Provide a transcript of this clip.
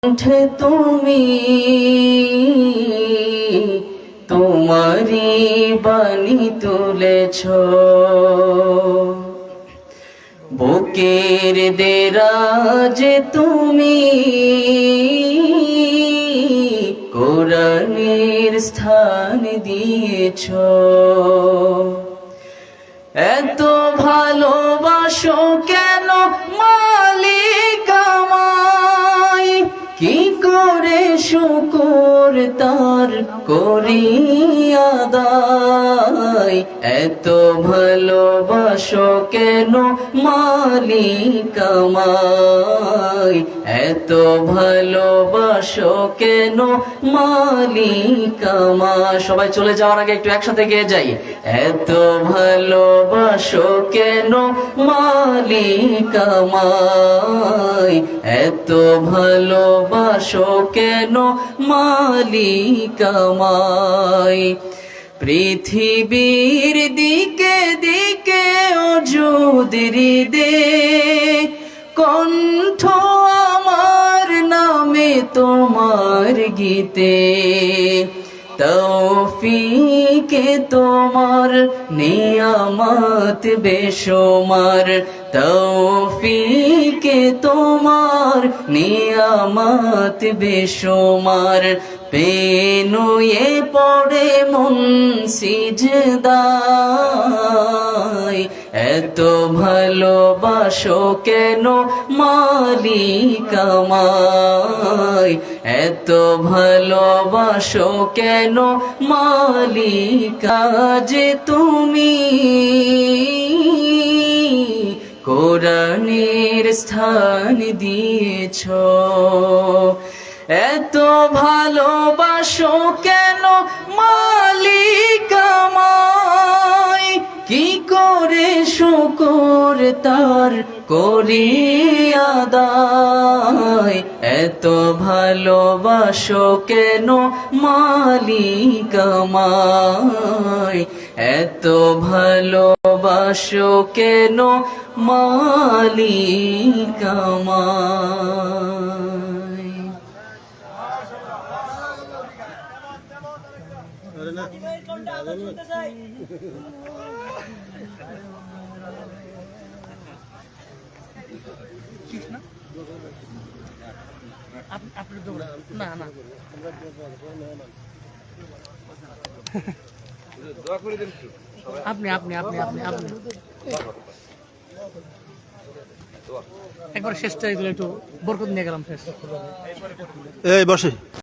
কণ্ঠে তুমি তোমারি বাণী তুলেছ, বুকের দেরাজে তুমি কোরআনের স্থান দিয়েছ। এত ভালোবাসো কেন মালিক আমায়, কি করে শুকর তার করি আদায়। এত ভালোবাসো কেন মালিক আমায়, এত ভালোবাসো কেন মালিক আমায়। সবাই চলে যাওয়ার আগে একটু একসাথে গিয়ে যাই। এত ভালোবাসো কেন মালিক আমায়, এত ভালোবাসো কেন মালিক আমায়। পৃথিবীর দিকে দিকে ওজুদ হৃদে কণ্ঠ আমার নামে তোমার গীতে। তৌফিকে তোমার নিয়ামত বেশুমার, তৌফিকে তোমার নিয়ামত বেশুমার। পেনুয়ে পড়ে মন সিজদায়, এত ভালোবাসো কেন মালিক আমায়, এত ভালোবাসো কেন মালিক। আজ তুমি কোরআনের স্থান দিয়েছ, এত ভালোবাসো কেন মালিক আমায়, কি করে শুকর তার করি আদায়। এত ভালোবাসো কেন মালিক আমায়, এত ভালোবাসো কেন মালিক আমায়। আপনি আপনি আপনি আপনি আপনি একবার শেষটা এগুলো একটু বরকত নিয়ে গেলাম শেষ। এই বসে।